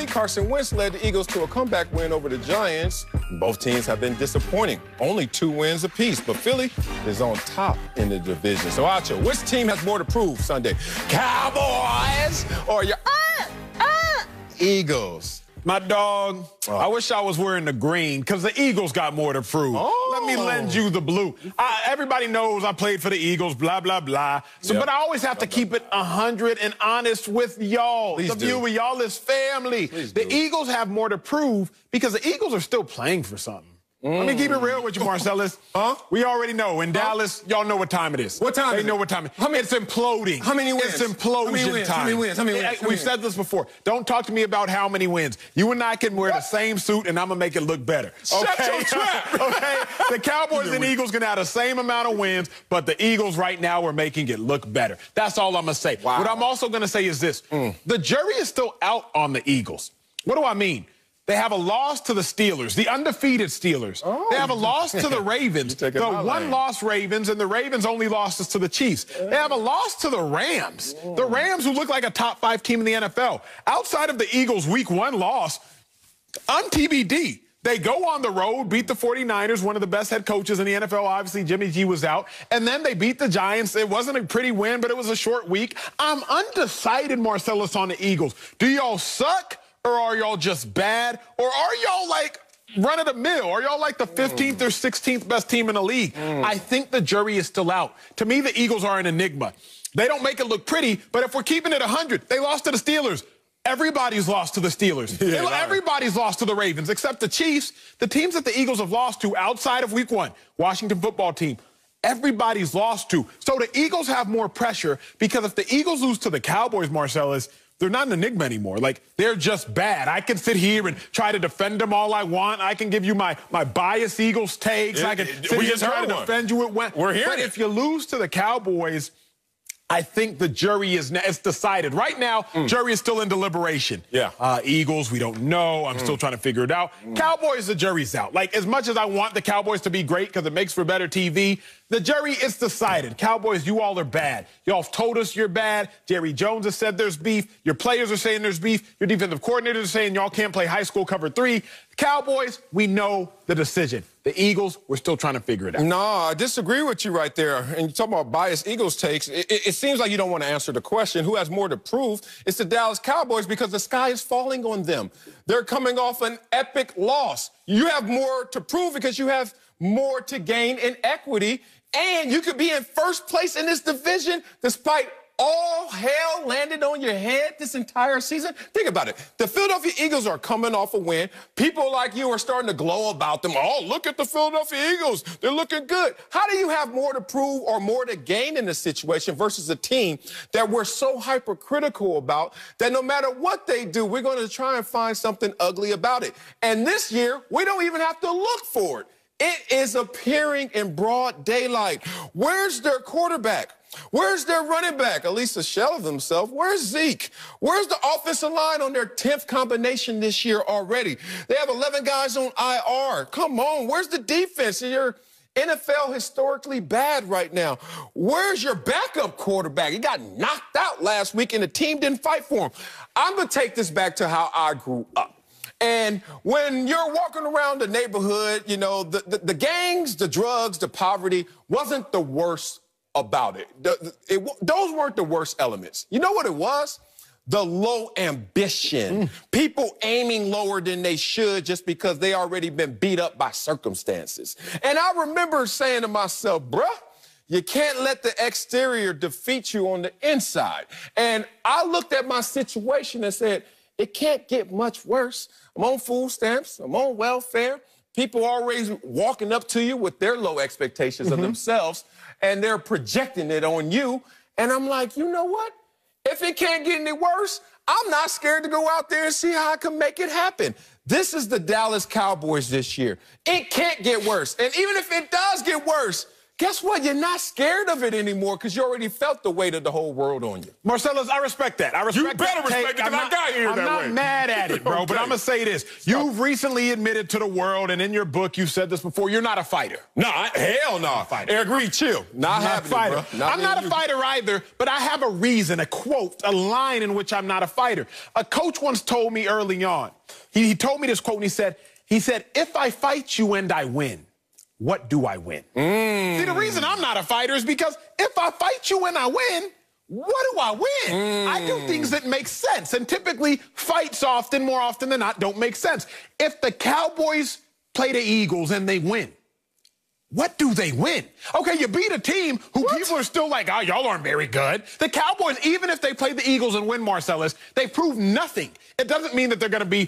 Philly, Carson Wentz led the Eagles to a comeback win over the Giants. Both teams have been disappointing. Only 2 wins apiece, but Philly is on top in the division. So, Acho, which team has more to prove Sunday? Cowboys or your Eagles? My dog, I wish I was wearing the green because the Eagles got more to prove. Let me lend you the blue. Everybody knows I played for the Eagles, blah, blah, blah. So, But I always have to keep it 100 and honest with y'all. The viewer, y'all is family. The Eagles have more to prove because the Eagles are still playing for something. Let me keep it real with you, Marcellus. We already know. In Dallas, y'all know what time it is. What time They know what time it is. It's imploding. How many wins? It's implosion time. How many wins? We've said this before. Don't talk to me about how many wins. You and I can wear the same suit, and I'm going to make it look better. Shut your trap. Okay? The Cowboys and Eagles going to have the same amount of wins, but the Eagles right now are making it look better. That's all I'm going to say. Wow. What I'm also going to say is this. The jury is still out on the Eagles. What do I mean? They have a loss to the Steelers, the undefeated Steelers. They have a loss to the Ravens, the one-loss Ravens, and the Ravens only losses to the Chiefs. They have a loss to the Rams, the Rams who look like a top-5 team in the NFL. Outside of the Eagles' Week 1 loss, on TBD, they go on the road, beat the 49ers, one of the best head coaches in the NFL. Obviously, Jimmy G was out. And then they beat the Giants. It wasn't a pretty win, but it was a short week. I'm undecided, Marcellus, on the Eagles. Do y'all suck? Or are y'all just bad? Or are y'all like run-of-the-mill? Are y'all like the 15th or 16th best team in the league? I think the jury is still out. To me, the Eagles are an enigma. They don't make it look pretty, but if we're keeping it 100, they lost to the Steelers. Everybody's lost to the Steelers. Everybody's lost to the Ravens, except the Chiefs. The teams that the Eagles have lost to outside of Week 1, Washington football team, everybody's lost to. So the Eagles have more pressure because if the Eagles lose to the Cowboys, Marcellus, they're not an enigma anymore. Like, they're just bad. I can sit here and try to defend them all I want. I can give you my biased Eagles takes. I can sit here and try to defend you. We're hearing But if you lose to the Cowboys, I think the jury is decided. Right now, jury is still in deliberation. Eagles, we don't know. I'm still trying to figure it out. Cowboys, the jury's out. Like, as much as I want the Cowboys to be great because it makes for better TV, the jury is decided. Cowboys, you all are bad. Y'all have told us you're bad. Jerry Jones has said there's beef. Your players are saying there's beef. Your defensive coordinators are saying y'all can't play high school cover 3. Cowboys, we know the decision. The Eagles, we're still trying to figure it out. No, I disagree with you right there. And you talk about biased Eagles takes. It seems like you don't want to answer the question. Who has more to prove? It's the Dallas Cowboys because the sky is falling on them. They're coming off an epic loss. You have more to prove because you have more to gain in equity. And you could be in first place in this division despite all hell landed on your head this entire season. Think about it. The Philadelphia Eagles are coming off a win. People like you are starting to glow about them. Oh, look at the Philadelphia Eagles. They're looking good. How do you have more to prove or more to gain in this situation versus a team that we're so hypercritical about that no matter what they do, we're going to try and find something ugly about it. And this year, we don't even have to look for it. It is appearing in broad daylight. Where's their quarterback? Where's their running back? At least a shell of themselves. Where's Zeke? Where's the offensive line on their 10th combination this year already? They have 11 guys on IR. Come on. Where's the defense? You're NFL historically bad right now. Where's your backup quarterback? He got knocked out last week and the team didn't fight for him. I'm going to take this back to how I grew up. And when you're walking around the neighborhood, you know, the gangs, the drugs, the poverty wasn't the worst about it. Those weren't the worst elements. You know what it was? The low ambition. People aiming lower than they should just because they already been beat up by circumstances. And I remember saying to myself, bruh, you can't let the exterior defeat you on the inside. And I looked at my situation and said, it can't get much worse. I'm on food stamps. I'm on welfare. People always walking up to you with their low expectations of themselves, and they're projecting it on you. And I'm like, you know what? If it can't get any worse, I'm not scared to go out there and see how I can make it happen. This is the Dallas Cowboys this year. It can't get worse. And even if it does get worse, guess what? You're not scared of it anymore because you already felt the weight of the whole world on you. Marcellus, I respect that. I respect you better respect it because I got here that way. I'm not mad at it, bro, okay. But I'm going to say this. You've recently admitted to the world, and in your book, you've said this before, you're not a fighter. No, hell no. Eric Reed, chill. Not a fighter. I'm not a fighter either, but I have a reason, a quote, a line in which I'm not a fighter. A coach once told me early on, he told me this quote, and he said, if I fight you and I win, what do I win? See, the reason I'm not a fighter is because if I fight you and I win, what do I win? I do things that make sense. And typically, fights more often than not, don't make sense. If the Cowboys play the Eagles and they win, what do they win? Okay, you beat a team who people are still like, oh, y'all aren't very good. The Cowboys, even if they play the Eagles and win, Marcellus, they prove nothing. It doesn't mean that they're going to be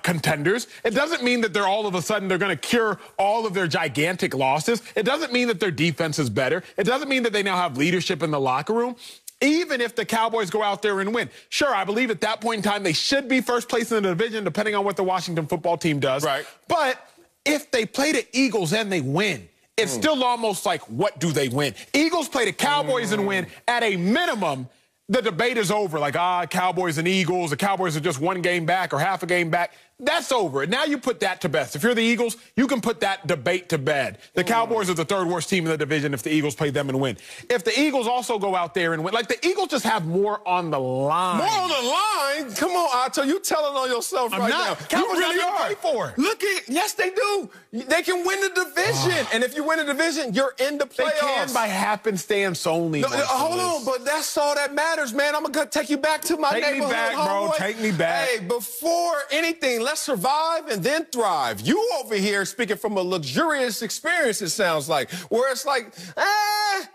contenders. It doesn't mean that they're all of a sudden they're going to cure all of their gigantic losses. It doesn't mean that their defense is better. It doesn't mean that they now have leadership in the locker room. Even if the Cowboys go out there and win. Sure, I believe at that point in time they should be first place in the division, depending on what the Washington football team does. Right. But if they play the Eagles and they win, it's still almost like, what do they win? Eagles play the Cowboys and win. At a minimum, the debate is over. Like, Cowboys and Eagles, the Cowboys are just one game back or half a game back. That's over. Now you put that to bed. If you're the Eagles, you can put that debate to bed. The Cowboys are the third worst team in the division if the Eagles play them and win. If the Eagles also go out there and win, like the Eagles just have more on the line. More on the line? Come on, Otto, you telling on yourself right now. Cowboys you really are. Pay for it. Look at, yes, they do. They can win the division. And if you win the division, you're in the playoffs. They can by happenstance only. No, hold on, but that's all that matters, man. I'm going to take you back to my neighborhood. Take me back, bro. Take me back. Hey, before anything, let's survive and then thrive. You over here speaking from a luxurious experience, it sounds like, where it's like,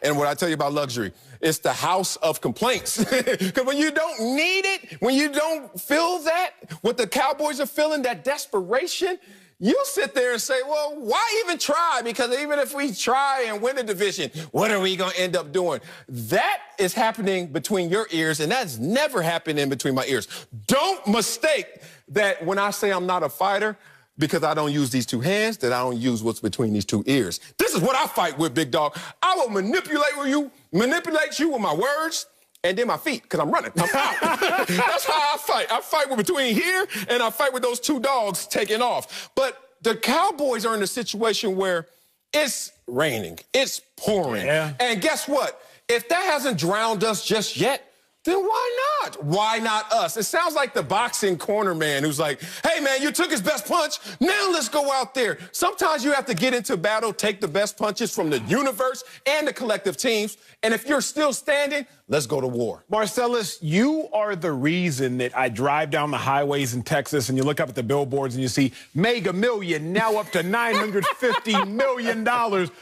And what I tell you about luxury, it's the house of complaints. Because when you don't need it, when you don't feel that, what the Cowboys are feeling, that desperation, you sit there and say, well, why even try? Because even if we try and win the division, what are we going to end up doing? That is happening between your ears, and that's never happened in between my ears. Don't mistake that when I say I'm not a fighter, because I don't use these two hands, that I don't use what's between these two ears. This is what I fight with, big dog. I will manipulate you with my words and then my feet, because I'm running. I'm out. That's how I fight. I fight with between here, and I fight with those two dogs taking off. But the Cowboys are in a situation where it's raining, it's pouring. Yeah. And guess what? If that hasn't drowned us just yet, then why not? Why not us? It sounds like the boxing corner man who's like, hey, man, you took his best punch. Now let's go out there. Sometimes you have to get into battle, take the best punches from the universe and the collective teams. And if you're still standing, let's go to war. Marcellus, you are the reason that I drive down the highways in Texas and you look up at the billboards and you see Mega Million now up to $950 million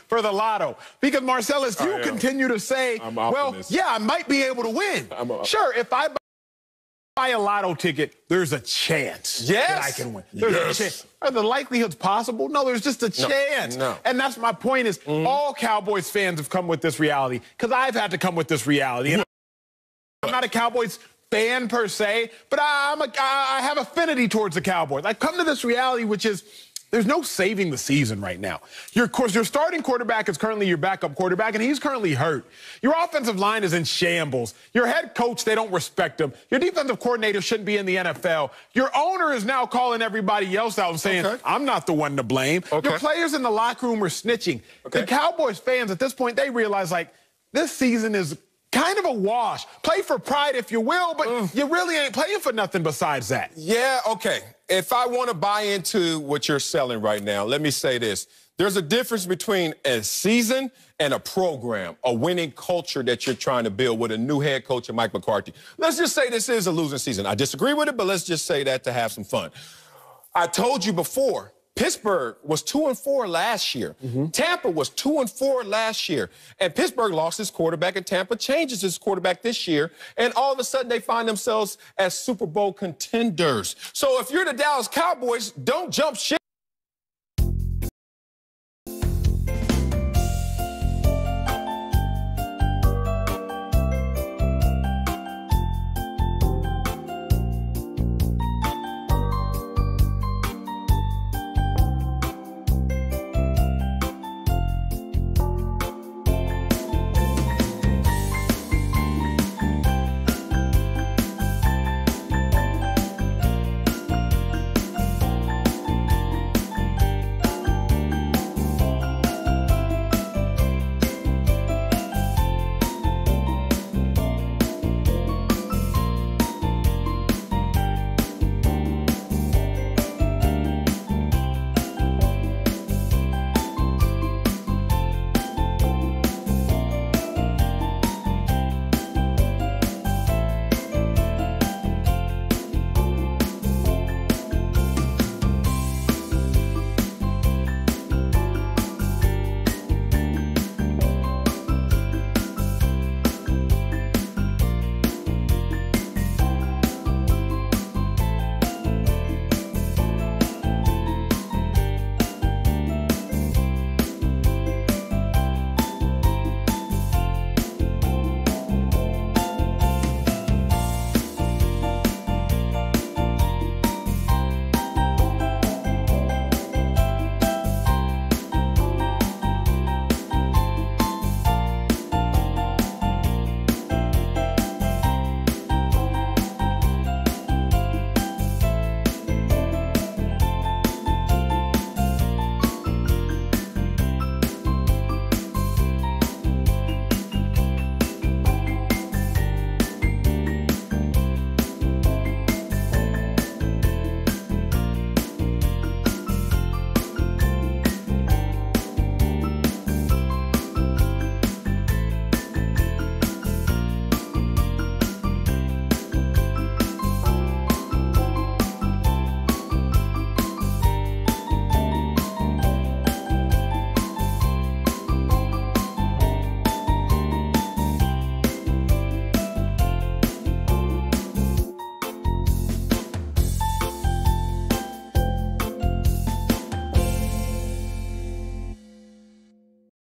for the lotto. Because, Marcellus, you continue to say, well, yeah, I might be able to win. Sure, if I buy a lotto ticket, there's a chance that I can win. There's a chance. Are the likelihoods possible? No, there's just a chance. No. And that's my point is all Cowboys fans have come with this reality because I've had to come with this reality. And I'm not a Cowboys fan per se, but I have affinity towards the Cowboys. I come to this reality, which is there's no saving the season right now. Of course, your starting quarterback is currently your backup quarterback, and he's currently hurt. Your offensive line is in shambles. Your head coach, they don't respect him. Your defensive coordinator shouldn't be in the NFL. Your owner is now calling everybody else out and saying, I'm not the one to blame. Your players in the locker room are snitching. The Cowboys fans at this point, they realize, like, this season is kind of a wash. Play for pride if you will, but you really ain't playing for nothing besides that. Yeah, okay. If I want to buy into what you're selling right now, let me say this. There's a difference between a season and a program, a winning culture that you're trying to build with a new head coach, Mike McCarthy. Let's just say this is a losing season. I disagree with it, but let's just say that to have some fun. I told you before, Pittsburgh was 2-4 last year. Tampa was 2-4 last year. And Pittsburgh lost his quarterback, and Tampa changes his quarterback this year. And all of a sudden, they find themselves as Super Bowl contenders. So if you're the Dallas Cowboys, don't jump ship.